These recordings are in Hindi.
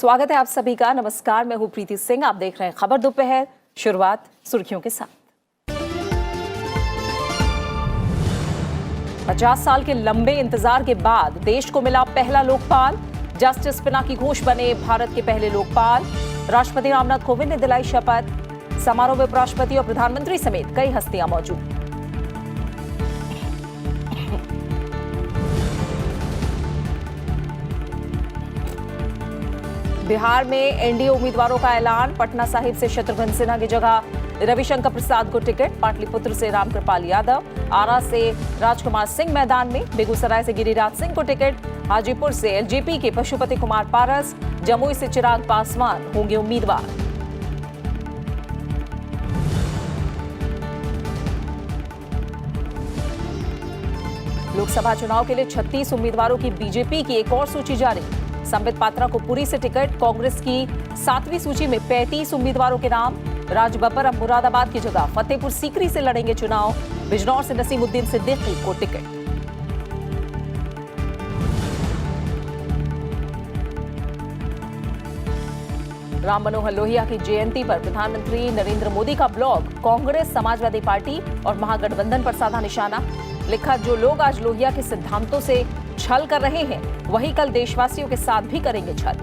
स्वागत है आप सभी का। नमस्कार, मैं हूं प्रीति सिंह। आप देख रहे हैं खबर दोपहर। शुरुआत सुर्खियों के साथ। 50 साल के लंबे इंतजार के बाद देश को मिला पहला लोकपाल। जस्टिस पिनाकी घोष बने भारत के पहले लोकपाल। राष्ट्रपति रामनाथ कोविंद ने दिलाई शपथ। समारोह में उपराष्ट्रपति और प्रधानमंत्री समेत कई हस्तियां मौजूद। बिहार में एनडीए उम्मीदवारों का ऐलान। पटना साहिब से शत्रुघ्न सिन्हा की जगह रविशंकर प्रसाद को टिकट। पाटलिपुत्र से रामकृपाल यादव, आरा से राजकुमार सिंह मैदान में। बेगूसराय से गिरिराज सिंह को टिकट। हाजीपुर से एलजेपी के पशुपति कुमार पारस, जमुई से चिराग पासवान होंगे उम्मीदवार। लोकसभा चुनाव के लिए 36 उम्मीदवारों की बीजेपी की एक और सूची जारी। संबित पात्रा को पुरी से टिकट। कांग्रेस की 7वीं सूची में 35 उम्मीदवारों के नाम। राजबब्बर अब मुरादाबाद की जगह फतेहपुर सीकरी से लड़ेंगे चुनाव। बिजनौर से नसीमुद्दीन सिद्दीकी को टिकट। राम मनोहर लोहिया की जयंती पर प्रधानमंत्री नरेंद्र मोदी का ब्लॉग। कांग्रेस, समाजवादी पार्टी और महागठबंधन पर साधा निशाना। लिखा, जो लोग आज लोहिया के सिद्धांतों से छल कर रहे हैं, वही कल देशवासियों के साथ भी करेंगे छल।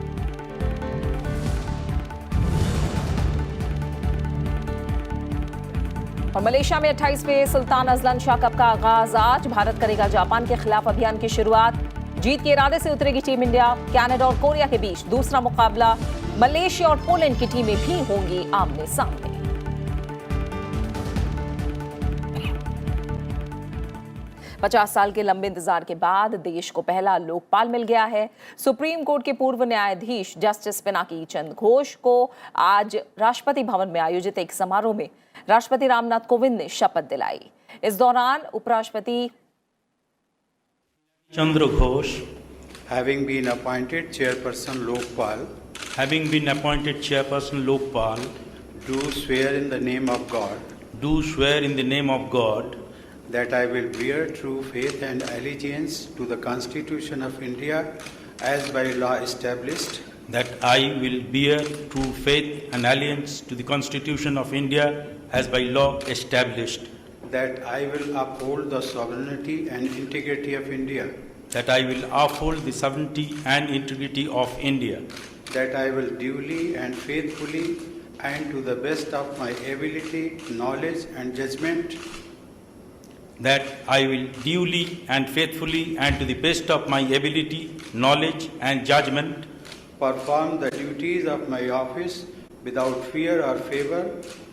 और मलेशिया में 28वें सुल्तान अजलन शाह कप का आगाज आज। भारत करेगा जापान के खिलाफ अभियान की शुरुआत। जीत के इरादे से उतरेगी टीम इंडिया। कनाडा और कोरिया के बीच दूसरा मुकाबला। मलेशिया और पोलैंड की टीमें भी होंगी आमने सामने। पचास साल के लंबे इंतजार के बाद देश को पहला लोकपाल मिल गया है। सुप्रीम कोर्ट के पूर्व न्यायाधीश जस्टिस पिनाकी चंद्र घोष को आज राष्ट्रपति भवन में आयोजित एक समारोह में राष्ट्रपति रामनाथ कोविंद ने शपथ दिलाई। इस दौरान उपराष्ट्रपति चंद्र Ghosh having been appointed chairperson Lokpal, do swear in the name of God that I will bear true faith and allegiance to the Constitution of India as by law established. That I will bear true faith and allegiance to the Constitution of India as by law established. That I will uphold the sovereignty and integrity of India. That I will uphold the sovereignty and integrity of India. That I will duly and faithfully and to the best of my ability, knowledge and judgment. That I will duly and faithfully and to the best of my ability, knowledge and judgment perform the duties of my office without fear or favor,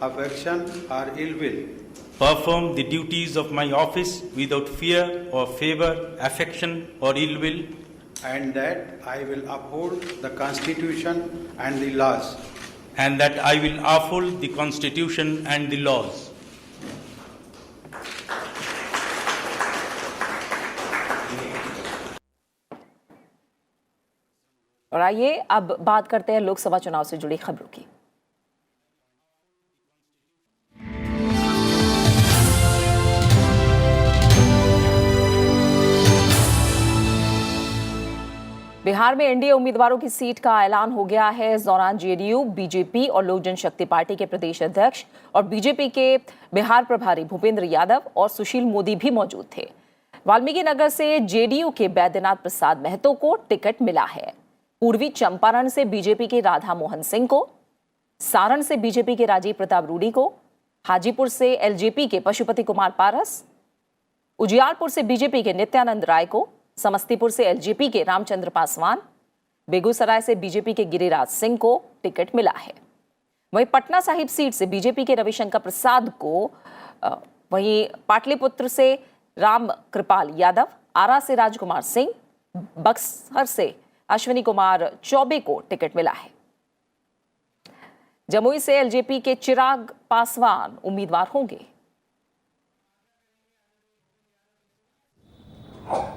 affection or ill will. Perform the duties of my office without fear or favor, affection or ill will. And that I will uphold the Constitution and the laws. And that I will uphold the Constitution and the laws. और आइए अब बात करते हैं लोकसभा चुनाव से जुड़ी खबरों की। बिहार में एनडीए उम्मीदवारों की सीट का ऐलान हो गया है। इस दौरान जेडीयू, बीजेपी और लोक जनशक्ति पार्टी के प्रदेश अध्यक्ष और बीजेपी के बिहार प्रभारी भूपेंद्र यादव और सुशील मोदी भी मौजूद थे। वाल्मीकि नगर से जेडीयू के बैद्यनाथ प्रसाद महतो को टिकट मिला है। पूर्वी चंपारण से बीजेपी के राधा मोहन सिंह को, सारण से बीजेपी के राजीव प्रताप रूडी को, हाजीपुर से एलजेपी के पशुपति कुमार पारस, उजियारपुर से बीजेपी के नित्यानंद राय को, समस्तीपुर से एलजेपी के रामचंद्र पासवान, बेगूसराय से बीजेपी के गिरिराज सिंह को टिकट मिला है। वहीं पटना साहिब सीट से बीजेपी के रविशंकर प्रसाद को, वहीं पाटलिपुत्र से रामकृपाल यादव, आरा से राजकुमार सिंह, बक्सर से अश्विनी कुमार चौबे को टिकट मिला है। जमुई से एलजेपी के चिराग पासवान उम्मीदवार होंगे।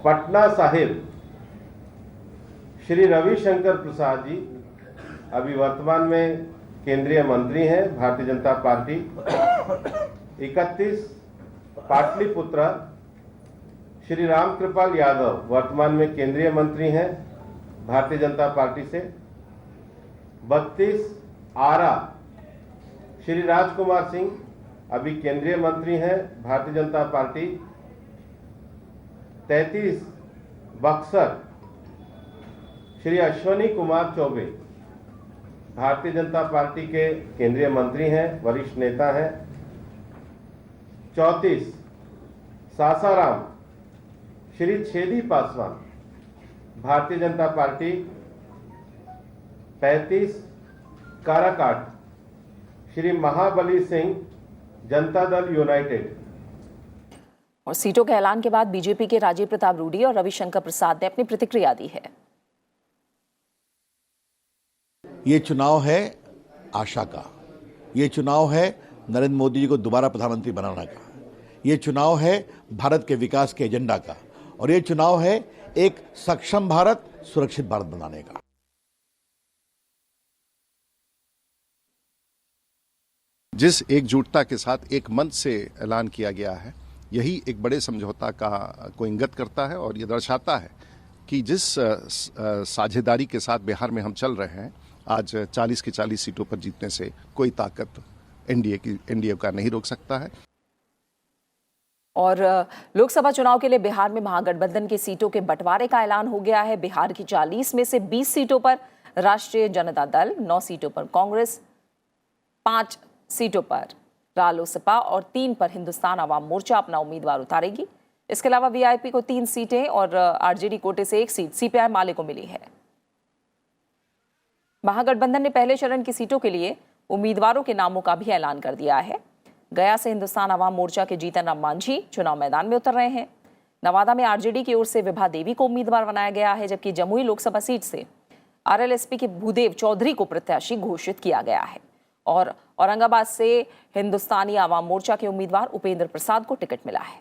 पटना साहिब श्री रविशंकर प्रसाद जी अभी वर्तमान में केंद्रीय मंत्री हैं भारतीय जनता पार्टी। 31 पाटलिपुत्र श्री रामकृपाल यादव वर्तमान में केंद्रीय मंत्री हैं भारतीय जनता पार्टी से। 32 आरा श्री राजकुमार सिंह अभी केंद्रीय मंत्री हैं भारतीय जनता पार्टी। 33 बक्सर श्री अश्वनी कुमार चौबे भारतीय जनता पार्टी के केंद्रीय मंत्री हैं, वरिष्ठ नेता हैं। 34 सासाराम श्री छेदी पासवान भारतीय जनता पार्टी। 35 काराकाट श्री महाबली सिंह जनता दल यूनाइटेड। और सीटों के ऐलान के बाद बीजेपी के राजीव प्रताप रूडी और रविशंकर प्रसाद ने अपनी प्रतिक्रिया दी है। ये चुनाव है आशा का, ये चुनाव है नरेंद्र मोदी जी को दोबारा प्रधानमंत्री बनाने का, ये चुनाव है भारत के विकास के एजेंडा का, और ये चुनाव है एक सक्षम भारत, सुरक्षित भारत बनाने का। जिस एकजुटता के साथ एक मंच से ऐलान किया गया है, यही एक बड़े समझौता को इंगित करता है और ये दर्शाता है कि जिस साझेदारी के साथ बिहार में हम चल रहे हैं, आज 40 की 40 सीटों पर जीतने से कोई ताकत एनडीए का नहीं रोक सकता है। और लोकसभा चुनाव के लिए बिहार में महागठबंधन की सीटों के बंटवारे का ऐलान हो गया है। बिहार की 40 में से 20 सीटों पर राष्ट्रीय जनता दल, 9 सीटों पर कांग्रेस, 5 सीटों पर रालोसपा और 3 पर हिंदुस्तान आवाम मोर्चा अपना उम्मीदवार उतारेगी। इसके अलावा वीआईपी को 3 सीटें और आरजेडी कोटे से 1 सीट सीपीआई माले को मिली है। महागठबंधन ने पहले चरण की सीटों के लिए उम्मीदवारों के नामों का भी ऐलान कर दिया है। गया से हिंदुस्तान आवाम मोर्चा के जीतन राम मांझी चुनाव मैदान में उतर रहे हैं। नवादा में आरजेडी की ओर से विभा देवी को उम्मीदवार बनाया गया है, जबकि जमुई लोकसभा सीट से आरएलएसपी के भूदेव चौधरी को प्रत्याशी घोषित किया गया है। और औरंगाबाद से हिंदुस्तानी आवाम मोर्चा के उम्मीदवार उपेंद्र प्रसाद को टिकट मिला है।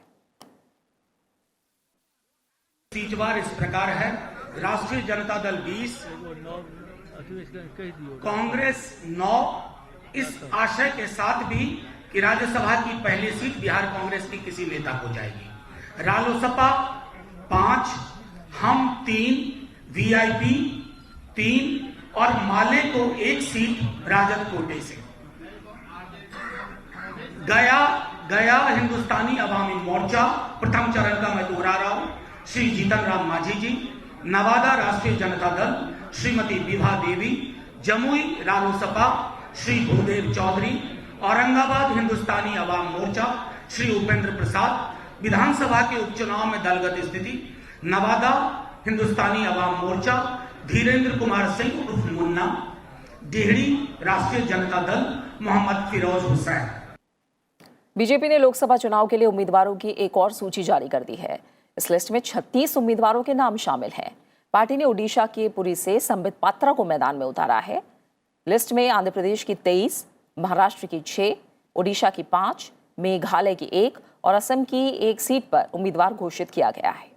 सीटवार इस प्रकार है: राष्ट्रीय जनता दल 20, कांग्रेस 9, इस आशय के साथ भी कि राज्यसभा की पहली सीट बिहार कांग्रेस की किसी नेता को जाएगी। रालोसपा 5, हम 3, वीआईपी 3 और माले को 1 सीट राजद कोटे से। गया हिंदुस्तानी अवामी मोर्चा प्रथम चरण का मैं दोहरा रहा हूं, श्री जीतन राम मांझी जी। नवादा राष्ट्रीय जनता दल श्रीमती विभा देवी। जमुई रालोसपा श्री भूदेव चौधरी। औरंगाबाद हिंदुस्तानी अवाम मोर्चा श्री उपेंद्र प्रसाद। विधानसभा के उपचुनाव में दलगत स्थिति: नवादा हिंदुस्तानी अवाम मोर्चा धीरेन्द्र कुमार सिंह उर्फ मुन्ना। डेहरी राष्ट्रीय जनता दल मोहम्मद फिरोज हुसैन। बीजेपी ने लोकसभा चुनाव के लिए उम्मीदवारों की एक और सूची जारी कर दी है। इस लिस्ट में 36 उम्मीदवारों के नाम शामिल हैं। पार्टी ने ओडिशा के पुरी से संबित पात्रा को मैदान में उतारा है। लिस्ट में आंध्र प्रदेश की 23, महाराष्ट्र की 6, ओडिशा की 5, मेघालय की 1 और असम की 1 सीट पर उम्मीदवार घोषित किया गया है।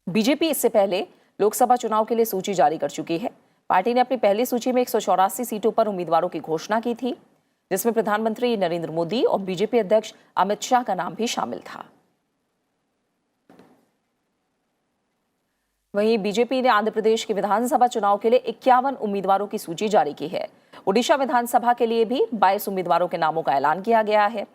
बीजेपी इससे पहले लोकसभा चुनाव के लिए सूची जारी कर चुकी है। पार्टी ने अपनी पहली सूची में 184 सीटों पर उम्मीदवारों की घोषणा की थी, जिसमें प्रधानमंत्री नरेंद्र मोदी और बीजेपी अध्यक्ष अमित शाह का नाम भी शामिल था। वहीं बीजेपी ने आंध्र प्रदेश के विधानसभा चुनाव के लिए 51 उम्मीदवारों की सूची जारी की है। ओडिशा विधानसभा के लिए भी 22 उम्मीदवारों के नामों का ऐलान किया गया है।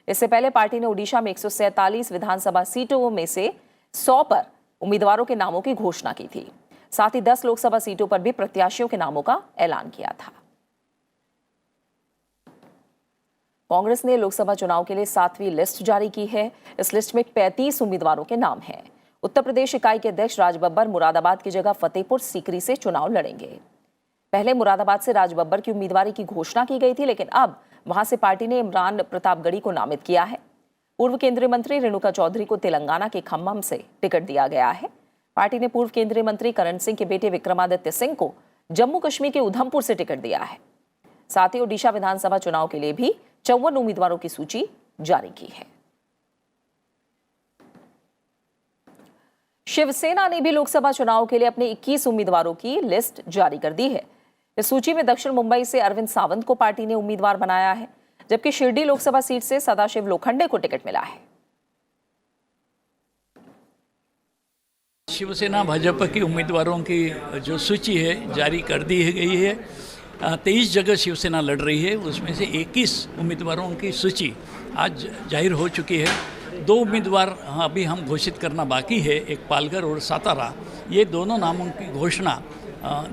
इससे पहले पार्टी ने ओडिशा में 147 विधानसभा सीटों में से 100 पर उम्मीदवारों के नामों की घोषणा की थी। साथ ही 10 लोकसभा सीटों पर भी प्रत्याशियों के नामों का ऐलान किया था। कांग्रेस ने लोकसभा चुनाव के लिए 7वीं लिस्ट जारी की है। इस लिस्ट में 35 उम्मीदवारों के नाम हैं। उत्तर प्रदेश इकाई के अध्यक्ष राज बब्बर मुरादाबाद की जगह फतेहपुर सीकरी से चुनाव लड़ेंगे। पहले मुरादाबाद से राज बब्बर की उम्मीदवारी की घोषणा की गई थी, लेकिन अब वहां से पार्टी ने इमरान प्रतापगढ़ी को नामित किया है। पूर्व केंद्रीय मंत्री रेणुका चौधरी को तेलंगाना के खम्मम से टिकट दिया गया है। पार्टी ने पूर्व केंद्रीय मंत्री करण सिंह के बेटे विक्रमादित्य सिंह को जम्मू कश्मीर के उधमपुर से टिकट दिया है। साथ ही ओडिशा विधानसभा चुनाव के लिए भी 54 उम्मीदवारों की सूची जारी की है। शिवसेना ने भी लोकसभा चुनाव के लिए अपने 21 उम्मीदवारों की लिस्ट जारी कर दी है। इस सूची में दक्षिण मुंबई से अरविंद सावंत को पार्टी ने उम्मीदवार बनाया है, जबकि शिरडी लोकसभा सीट से सदाशिव लोखंडे को टिकट मिला है। शिवसेना भाजपा की उम्मीदवारों की जो सूची है जारी कर दी गई है। 23 जगह शिवसेना लड़ रही है, उसमें से 21 उम्मीदवारों की सूची आज जाहिर हो चुकी है। 2 उम्मीदवार अभी हम घोषित करना बाकी है, एक पालघर और सातारा। ये दोनों नामों की घोषणा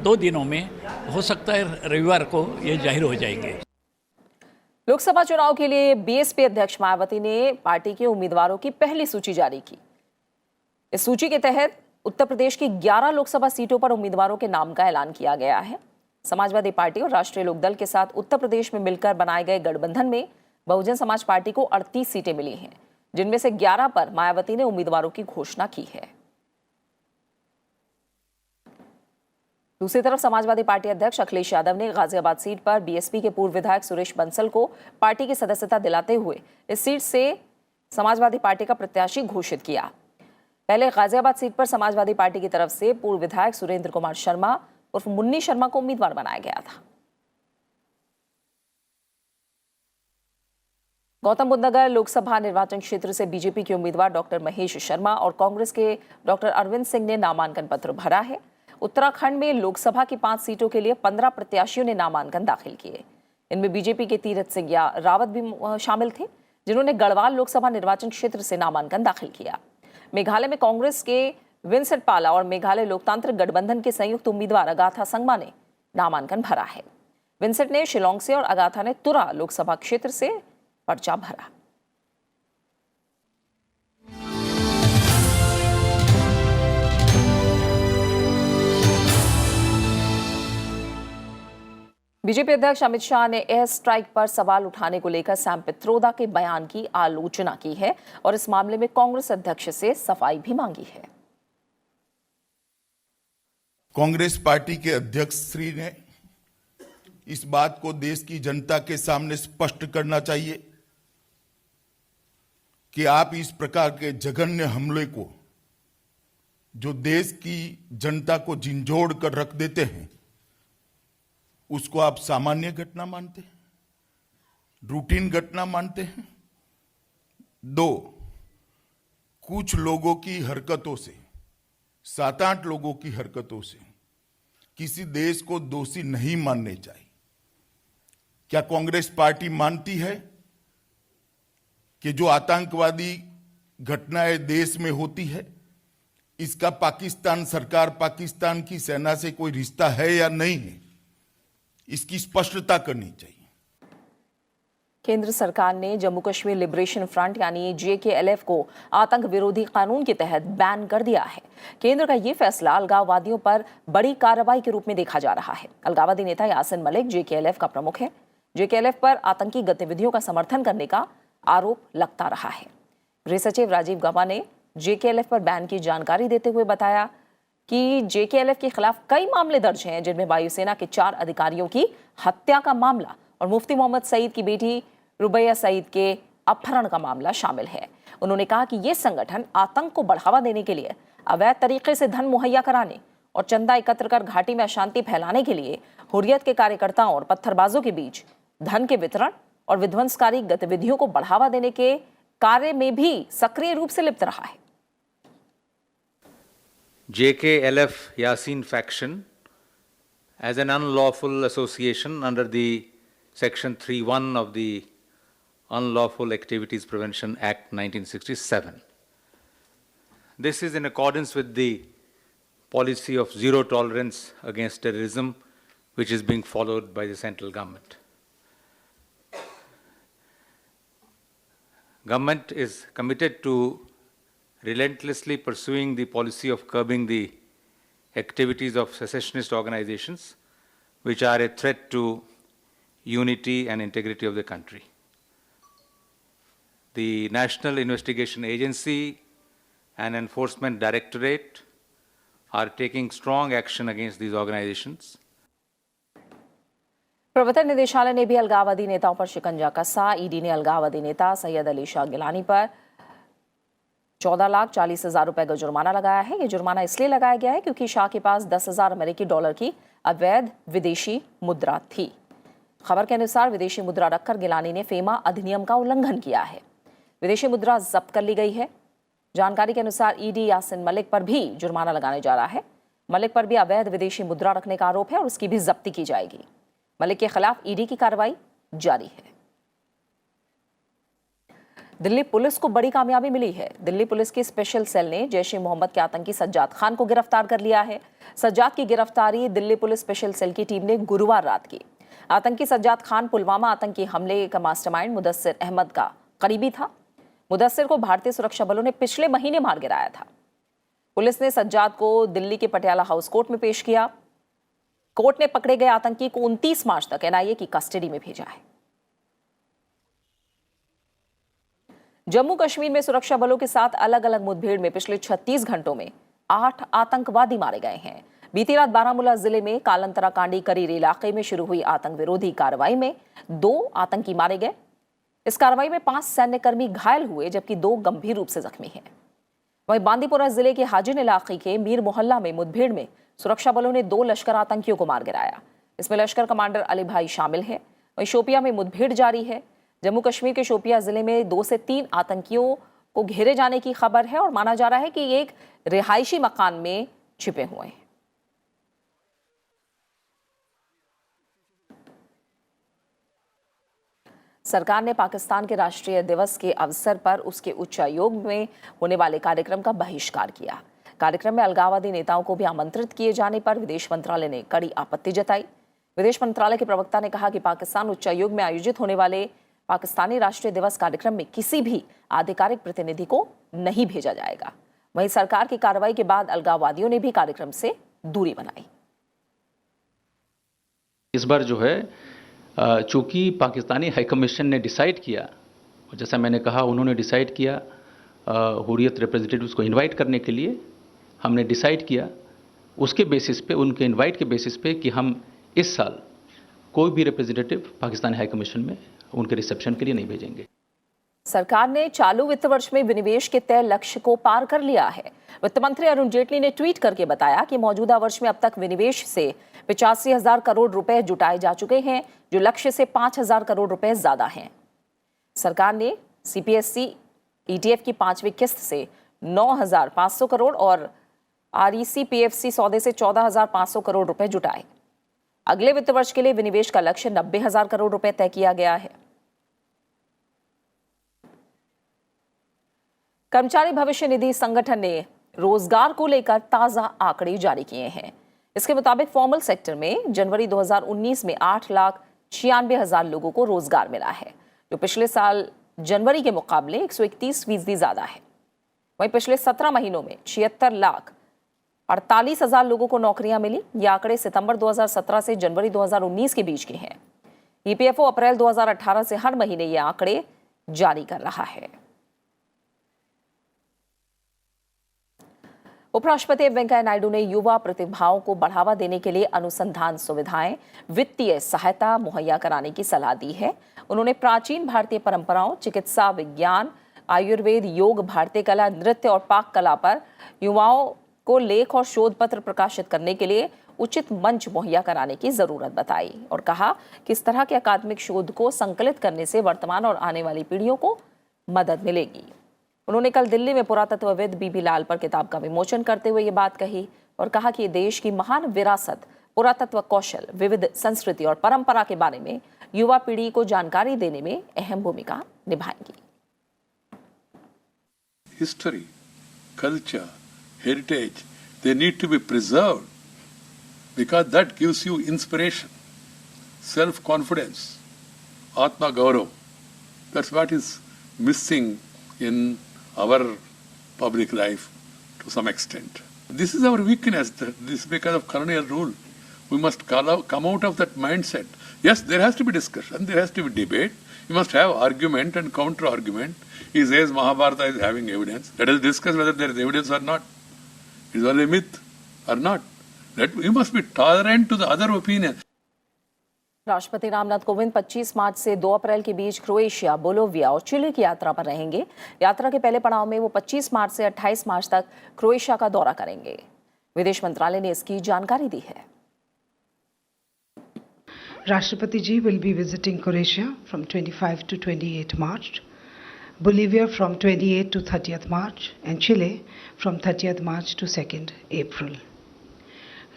2 दिनों में हो सकता है, रविवार को ये जाहिर हो जाएंगे। लोकसभा चुनाव के लिए बीएसपी अध्यक्ष मायावती ने पार्टी के उम्मीदवारों की पहली सूची जारी की। इस सूची के तहत उत्तर प्रदेश की 11 लोकसभा सीटों पर उम्मीदवारों के नाम का ऐलान किया गया है। समाजवादी पार्टी और राष्ट्रीय लोकदल के साथ उत्तर प्रदेश में मिलकर बनाए गए गठबंधन में बहुजन समाज पार्टी को 38 सीटें मिली हैं, जिनमें से 11 पर मायावती ने उम्मीदवारों की घोषणा की है। दूसरी तरफ समाजवादी पार्टी अध्यक्ष अखिलेश यादव ने गाजियाबाद सीट पर बीएसपी के पूर्व विधायक सुरेश बंसल को पार्टी की सदस्यता दिलाते हुए इस सीट से समाजवादी पार्टी का प्रत्याशी घोषित किया। पहले गाजियाबाद सीट पर समाजवादी पार्टी की तरफ से पूर्व विधायक सुरेंद्र कुमार शर्मा उर्फ मुन्नी शर्मा को उम्मीदवार बनाया गया था। गौतम बुद्ध नगर लोकसभा निर्वाचन क्षेत्र से बीजेपी के उम्मीदवार डॉक्टर महेश शर्मा और कांग्रेस के डॉक्टर अरविंद सिंह ने नामांकन पत्र भरा है। उत्तराखंड में लोकसभा की 5 सीटों के लिए 15 प्रत्याशियों ने नामांकन दाखिल किए। इनमें बीजेपी के तीरथ सिंह रावत भी शामिल थे, जिन्होंने गढ़वाल लोकसभा निर्वाचन क्षेत्र से नामांकन दाखिल किया। मेघालय में कांग्रेस के विंसेंट पाला और मेघालय लोकतांत्रिक गठबंधन के संयुक्त उम्मीदवार अगाथा संगमा ने नामांकन भरा है। विंसेंट ने शिलोंग से और अगाथा ने तुरा लोकसभा क्षेत्र से पर्चा भरा। बीजेपी अध्यक्ष अमित शाह ने एयर स्ट्राइक पर सवाल उठाने को लेकर सैम पित्रोदा के बयान की आलोचना की है और इस मामले में कांग्रेस अध्यक्ष से सफाई भी मांगी है। कांग्रेस पार्टी के अध्यक्ष श्री ने इस बात को देश की जनता के सामने स्पष्ट करना चाहिए कि आप इस प्रकार के जघन्य हमले को, जो देश की जनता को झिंझोड़ कर रख देते हैं, उसको आप सामान्य घटना मानते हैं, रूटीन घटना मानते हैं। 2, कुछ लोगों की हरकतों से, 7-8 लोगों की हरकतों से किसी देश को दोषी नहीं मानने चाहिए। क्या कांग्रेस पार्टी मानती है कि जो आतंकवादी घटनाएं देश में होती है, इसका पाकिस्तान सरकार, पाकिस्तान की सेना से कोई रिश्ता है या नहीं है? इसकी स्पष्टता करनी चाहिए। केंद्र सरकार ने जम्मू कश्मीर लिबरेशन फ्रंट यानी JKLF को आतंक विरोधी कानून के तहत बैन कर दिया है। केंद्र का ये फैसला अलगाववादियों पर बड़ी कार्रवाई के रूप में देखा जा रहा है। अलगाववादी नेता यासिन मलिक JKLF का प्रमुख है। JKLF पर आतंकी गतिविधियों का समर्थन करने का आरोप लगता रहा है। गृह सचिव राजीव गौबा ने JKLF पर बैन की जानकारी देते हुए बताया कि JKLF के खिलाफ कई मामले दर्ज हैं, जिनमें वायुसेना के 4 अधिकारियों की हत्या का मामला और मुफ्ती मोहम्मद सईद की बेटी रुबैया सईद के अपहरण का मामला शामिल है। उन्होंने कहा कि ये संगठन आतंक को बढ़ावा देने के लिए, अवैध तरीके से धन मुहैया कराने और चंदा एकत्र कर घाटी में अशांति फैलाने के लिए हुर्रियत के कार्यकर्ताओं और पत्थरबाजों के बीच धन के वितरण और विध्वंसकारी गतिविधियों को बढ़ावा देने के कार्य में भी सक्रिय रूप से लिप्त रहा है। JKLF Yasin faction as an unlawful association under the Section 3(1) of the Unlawful Activities Prevention Act 1967. This is in accordance with the policy of zero tolerance against terrorism, which is being followed by the central government. Government is committed to relentlessly pursuing the policy of curbing the activities of secessionist organizations, which are a threat to unity and integrity of the country. The National Investigation Agency and Enforcement Directorate are taking strong action against these organizations. प्रवर्तन निदेशालय ने भी अलगाववादी नेताओं पर शिकंजा कसा। ईडी ने अलगाववादी नेता सैयद अली शाह गिलानी पर 14,40,000 रुपए का जुर्माना लगाया है। ये जुर्माना इसलिए लगाया गया है क्योंकि शाह के पास 10,000 अमेरिकी डॉलर की अवैध विदेशी मुद्रा थी। खबर के अनुसार विदेशी मुद्रा रखकर गिलानी ने फेमा अधिनियम का उल्लंघन किया है। विदेशी मुद्रा जब्त कर ली गई है। जानकारी के अनुसार ईडी यासिन मलिक पर भी जुर्माना लगाने जा रहा है। मलिक पर भी अवैध विदेशी मुद्रा रखने का आरोप है और उसकी भी जब्ती की जाएगी। मलिक के खिलाफ ईडी की कार्रवाई जारी है। दिल्ली पुलिस को बड़ी कामयाबी मिली है। दिल्ली पुलिस की स्पेशल सेल ने जैश-ए-मोहम्मद के आतंकी सज्जाद खान को गिरफ्तार कर लिया है। सज्जाद की गिरफ्तारी दिल्ली पुलिस स्पेशल सेल की टीम ने गुरुवार रात की। आतंकी सज्जाद खान पुलवामा आतंकी हमले का मास्टरमाइंड मुदस्सिर अहमद का करीबी था। मुदस्सिर को भारतीय सुरक्षा बलों ने पिछले महीने मार गिराया था। पुलिस ने सज्जाद को दिल्ली के पटियाला हाउस कोर्ट में पेश किया। कोर्ट ने पकड़े गए आतंकी को 29 मार्च तक एनआईए की कस्टडी में भेजा है। जम्मू कश्मीर में सुरक्षा बलों के साथ अलग अलग मुठभेड़ में पिछले 36 घंटों में 8 आतंकवादी मारे गए हैं। बीती रात बारामूला जिले में कालंतरा कांडी करीर इलाके में शुरू हुई आतंक विरोधी कार्रवाई में 2 आतंकी मारे गए। इस कार्रवाई में 5 सैन्यकर्मी घायल हुए जबकि 2 गंभीर रूप से जख्मी हैं। वहीं बांदीपुरा जिले के हाजिन इलाके के मीर मोहल्ला में मुठभेड़ में सुरक्षा बलों ने 2 लश्कर आतंकियों को मार गिराया। इसमें लश्कर कमांडर अली भाई शामिल है। वहीं शोपिया में मुठभेड़ जारी है। जम्मू कश्मीर के शोपिया जिले में 2 से 3 आतंकियों को घेरे जाने की खबर है और माना जा रहा है कि एक रिहायशी मकान में छिपे हुए हैं। सरकार ने पाकिस्तान के राष्ट्रीय दिवस के अवसर पर उसके उच्चायोग में होने वाले कार्यक्रम का बहिष्कार किया। कार्यक्रम में अलगाववादी नेताओं को भी आमंत्रित किए जाने पर विदेश मंत्रालय ने कड़ी आपत्ति जताई। विदेश मंत्रालय के प्रवक्ता ने कहा कि पाकिस्तान उच्चायोग में आयोजित होने वाले पाकिस्तानी राष्ट्रीय दिवस कार्यक्रम में किसी भी आधिकारिक प्रतिनिधि को नहीं भेजा जाएगा। वहीं सरकार की कार्रवाई के बाद अलगाववादियों ने भी कार्यक्रम से दूरी बनाई। इस बार जो है चूंकि पाकिस्तानी हाई कमीशन ने डिसाइड किया, और जैसा मैंने कहा उन्होंने डिसाइड किया हुर्रियत रिप्रेजेंटेटिव्स को इनवाइट करने के लिए, हमने डिसाइड किया उसके बेसिस पे, उनके इनवाइट के बेसिस पे कि हम इस साल कोई भी रिप्रेजेंटेटिव पाकिस्तानी हाई कमीशन में उनके रिसेप्शन के लिए नहीं भेजेंगे। सरकार ने चालू वित्त वर्ष में विनिवेश के तय लक्ष्य को पार कर लिया है। वित्त मंत्री अरुण जेटली ने ट्वीट करके बताया कि मौजूदा वर्ष में अब तक विनिवेश से 85,000 करोड़ रुपए जुटाए जा चुके हैं, जो लक्ष्य से 5,000 करोड़ रुपए ज्यादा हैं। सरकार ने सीपीएससी ईटीएफ की 5वीं किस्त से 9,500 करोड़ और आरईसी पीएफसी सौदे से 14,500 करोड़ रुपए जुटाए। अगले वित्त वर्ष के लिए विनिवेश का लक्ष्य 90,000 करोड़ रुपए तय किया गया है। कर्मचारी भविष्य निधि संगठन ने रोजगार को लेकर ताजा आंकड़े जारी किए हैं। इसके मुताबिक फॉर्मल सेक्टर में जनवरी 2019 में 8,96,000 लोगों को रोजगार मिला है, जो पिछले साल जनवरी के मुकाबले 131% ज्यादा है। वहीं पिछले 17 महीनों में 76,48,000 लोगों को नौकरियां मिली। ये आंकड़े सितंबर 2017 से जनवरी 2019 के बीच के हैं। ईपीएफओ अप्रैल 2018 से हर महीने ये आंकड़े जारी कर रहा है। उपराष्ट्रपति वेंकैया नायडू ने युवा प्रतिभाओं को बढ़ावा देने के लिए अनुसंधान सुविधाएं, वित्तीय सहायता मुहैया कराने की सलाह दी है। उन्होंने प्राचीन भारतीय परंपराओं, चिकित्सा विज्ञान, आयुर्वेद, योग, भारतीय कला, नृत्य और पाक कला पर युवाओं को लेख और शोध पत्र प्रकाशित करने के लिए उचित मंच मुहैया कराने की जरूरत बताई और कहा कि इस तरह के अकादमिक शोध को संकलित करने से वर्तमान और आने वाली पीढ़ियों को मदद मिलेगी। उन्होंने कल दिल्ली में पुरातत्वविद बीबी लाल पर किताब का विमोचन करते हुए ये बात कही और कहा कि देश की महान विरासत, पुरातत्व कौशल, विविध संस्कृति और परंपरा के बारे में युवा पीढ़ी को जानकारी देने में अहम भूमिका निभाएंगी। History, culture, heritage, they need to be preserved because that gives you inspiration, self-confidence, Atma Gaurav. That's what is missing in our public life to some extent. This is our weakness. This is because of colonial rule. We must come out of that mindset. Yes, there has to be discussion, there has to be debate. You must have argument and counter-argument. He says Mahabharata is having evidence. Let us discuss whether there is evidence or not. Is it a myth or not? You must be tolerant to the other opinion. राष्ट्रपति रामनाथ कोविंद 25 मार्च से 2 अप्रैल के बीच क्रोएशिया, बोलोविया और चिली की यात्रा पर रहेंगे। यात्रा के पहले पड़ाव में वो 25 मार्च से 28 मार्च तक क्रोएशिया का दौरा करेंगे। विदेश मंत्रालय ने इसकी जानकारी दी है। Rashtrapati ji will be visiting Croatia from 25 to 28 March. Bolivia from 28th to 30th March, and Chile from 30th March to 2nd April.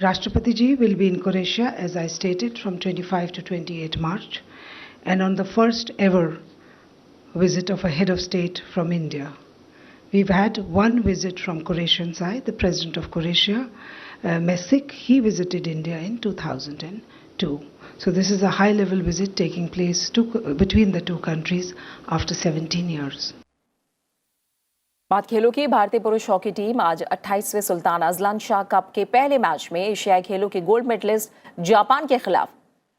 Rashtrapati ji will be in Croatia, as I stated, from 25 to 28 March, and on the first ever visit of a head of state from India. We've had one visit from Croatian side, the President of Croatia, Mesic. He visited India in 2002. So this is a high-level visit taking place between the two countries after 17 years. बात खेलों की। भारतीय पुरुष हॉकी टीम आज 28वें सुल्तान अजलान शाह कप के पहले मैच में एशियाई खेलों के गोल्ड मेडलिस्ट जापान के खिलाफ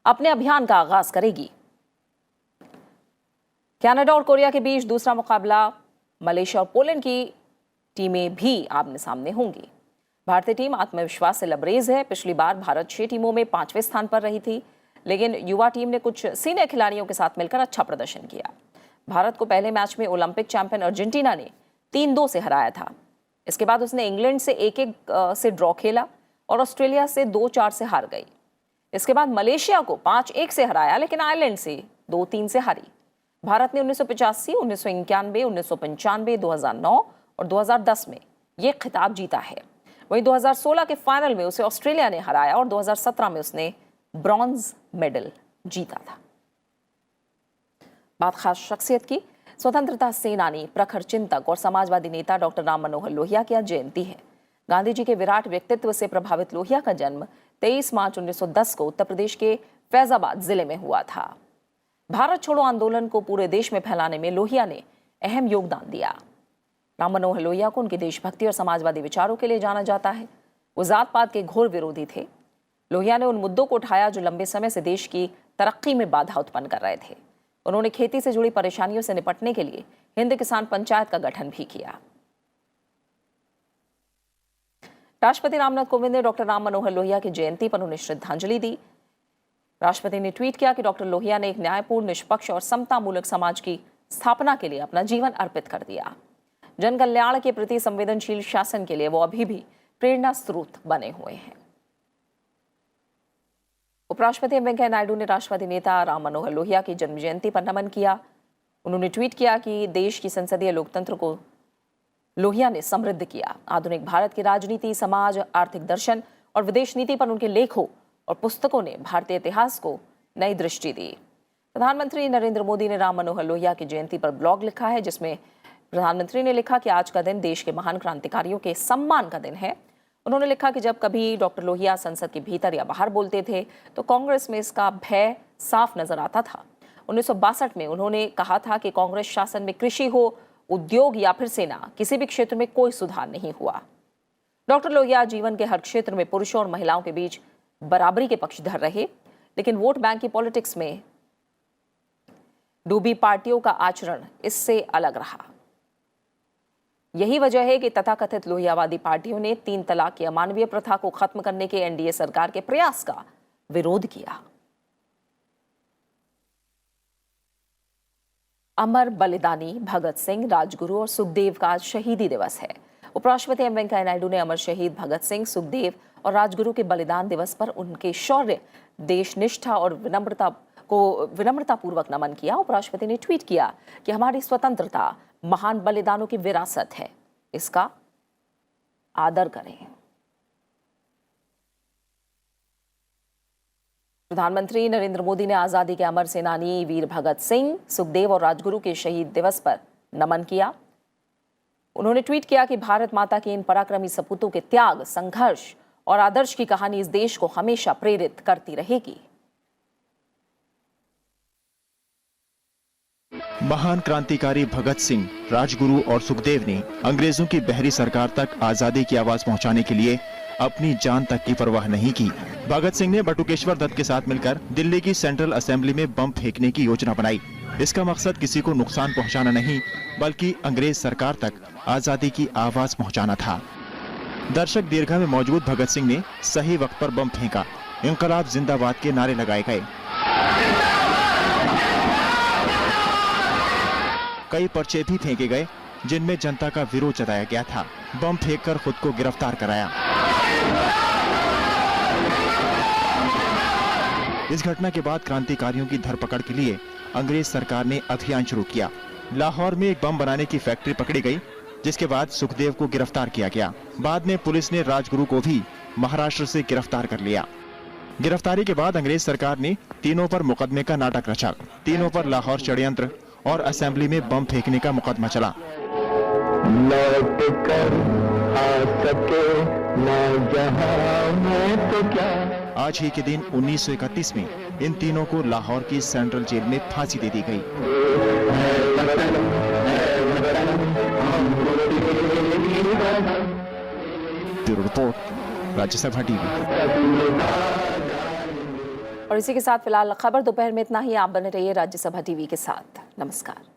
अपने अभियान का आगाज करेगी। कनाडा और कोरिया के बीच दूसरा मुकाबला, मलेशिया और पोलैंड की टीमें भी आमने सामने होंगी। भारतीय टीम आत्मविश्वास से लबरेज है। पिछली बार भारत 6 टीमों में 5वें स्थान पर रही थी, लेकिन युवा टीम ने कुछ सीनियर खिलाड़ियों के साथ मिलकर अच्छा प्रदर्शन किया। भारत को पहले मैच में ओलंपिक चैंपियन अर्जेंटीना ने 3-2 से हराया था। इसके बाद उसने इंग्लैंड से 1-1 से ड्रॉ खेला और ऑस्ट्रेलिया से 2-4 से हार गई। इसके बाद मलेशिया को 5-1 से हराया, लेकिन आयरलैंड से 2-3 से हारी। भारत ने 1985, 1991, 1995, 2009 और 2010 में ये खिताब जीता है। वहीं 2016 के फाइनल में उसे ऑस्ट्रेलिया ने हराया और 2017 में उसने ब्रॉन्ज मेडल जीता था। बात खास शख्सियत की। स्वतंत्रता सेनानी, प्रखर चिंतक और समाजवादी नेता डॉक्टर राम मनोहर लोहिया की आज जयंती है। गांधी जी के विराट व्यक्तित्व से प्रभावित लोहिया का जन्म 23 मार्च 1910 को उत्तर प्रदेश के फैजाबाद जिले में हुआ था। भारत छोड़ो आंदोलन को पूरे देश में फैलाने में लोहिया ने अहम योगदान दिया। राम मनोहर लोहिया को उनकी देशभक्ति और समाजवादी विचारों के लिए जाना जाता है। वो जात पात के घोर विरोधी थे। लोहिया ने उन मुद्दों को उठाया जो लंबे समय से देश की तरक्की में बाधा उत्पन्न कर रहे थे। उन्होंने खेती से जुड़ी परेशानियों से निपटने के लिए हिंद किसान पंचायत का गठन भी किया। राष्ट्रपति रामनाथ कोविंद ने डॉक्टर राम मनोहर लोहिया की जयंती पर उन्हें श्रद्धांजलि दी। राष्ट्रपति ने ट्वीट किया कि डॉक्टर लोहिया ने एक न्यायपूर्ण, निष्पक्ष और समतामूलक समाज की स्थापना के लिए अपना जीवन अर्पित कर दिया। जन कल्याण के प्रति संवेदनशील शासन के लिए वो अभी भी प्रेरणा स्रोत बने हुए हैं। उपराष्ट्रपति एम वेंकैया नायडू ने राष्ट्रवादी नेता राम मनोहर लोहिया की जन्म जयंती पर नमन किया। उन्होंने ट्वीट किया कि देश की संसदीय लोकतंत्र को लोहिया ने समृद्ध किया। आधुनिक भारत की राजनीति, समाज, आर्थिक दर्शन और विदेश नीति पर उनके लेखों और पुस्तकों ने भारतीय इतिहास को नई दृष्टि दी। प्रधानमंत्री नरेंद्र मोदी ने राम मनोहर लोहिया की जयंती पर ब्लॉग लिखा है, जिसमें प्रधानमंत्री ने लिखा कि आज का दिन देश के महान क्रांतिकारियों के सम्मान का दिन है। उन्होंने लिखा कि जब कभी डॉक्टर लोहिया संसद के भीतर या बाहर बोलते थे तो कांग्रेस में इसका भय साफ नजर आता था। 1962 में उन्होंने कहा था कि कांग्रेस शासन में कृषि हो, उद्योग या फिर सेना, किसी भी क्षेत्र में कोई सुधार नहीं हुआ। डॉक्टर लोहिया जीवन के हर क्षेत्र में पुरुषों और महिलाओं के बीच बराबरी के पक्षधर रहे, लेकिन वोट बैंक की पॉलिटिक्स में डूबी पार्टियों का आचरण इससे अलग रहा। यही वजह है कि तथाकथित लोहियावादी पार्टियों ने 3 तलाक की अमानवीय प्रथा को खत्म करने के एनडीए सरकार के प्रयास का विरोध किया। अमर बलिदानी भगत सिंह, राजगुरु और सुखदेव का आज शहीदी दिवस है। उपराष्ट्रपति एम वेंकैया नायडू ने अमर शहीद भगत सिंह, सुखदेव और राजगुरु के बलिदान दिवस पर उनके शौर्य, देशनिष्ठा और विनम्रतापूर्वक नमन किया। उपराष्ट्रपति ने ट्वीट किया कि हमारी स्वतंत्रता महान बलिदानों की विरासत है, इसका आदर करें। प्रधानमंत्री नरेंद्र मोदी ने आजादी के अमर सेनानी वीर भगत सिंह, सुखदेव और राजगुरु के शहीद दिवस पर नमन किया। उन्होंने ट्वीट किया कि भारत माता के इन पराक्रमी सपूतों के त्याग, संघर्ष और आदर्श की कहानी इस देश को हमेशा प्रेरित करती रहेगी। महान क्रांतिकारी भगत सिंह, राजगुरु और सुखदेव ने अंग्रेजों की बहरी सरकार तक आजादी की आवाज पहुंचाने के लिए अपनी जान तक की परवाह नहीं की। भगत सिंह ने बटुकेश्वर दत्त के साथ मिलकर दिल्ली की सेंट्रल असेंबली में बम फेंकने की योजना बनाई। इसका मकसद किसी को नुकसान पहुंचाना नहीं, बल्कि अंग्रेज सरकार तक आजादी की आवाज पहुंचाना था। दर्शक दीर्घा में मौजूद भगत सिंह ने सही वक्त पर बम फेंका। इंकलाब जिंदाबाद के नारे लगाए गए। कई पर्चे भी फेंके गए जिनमें जनता का विरोध जताया गया था। बम फेंककर खुद को गिरफ्तार कराया। इस घटना के बाद क्रांतिकारियों की धरपकड़ के लिए अंग्रेज सरकार ने अभियान शुरू किया। लाहौर में एक बम बनाने की फैक्ट्री पकड़ी गई, जिसके बाद सुखदेव को गिरफ्तार किया गया। बाद में पुलिस ने राजगुरु को भी महाराष्ट्र से गिरफ्तार कर लिया। गिरफ्तारी के बाद अंग्रेज सरकार ने तीनों पर मुकदमे का नाटक रचा। तीनों पर लाहौर षड्यंत्र और असेंबली में बम फेंकने का मुकदमा चला। लौट कर आ सके न जहां में तो क्या। आज ही के दिन 1931 में इन तीनों को लाहौर की सेंट्रल जेल में फांसी दे दी गई। Bureau report, Rajya Sabha TV. और इसी के साथ फिलहाल खबर दोपहर में इतना ही। आप बने रहिए राज्यसभा टीवी के साथ। नमस्कार।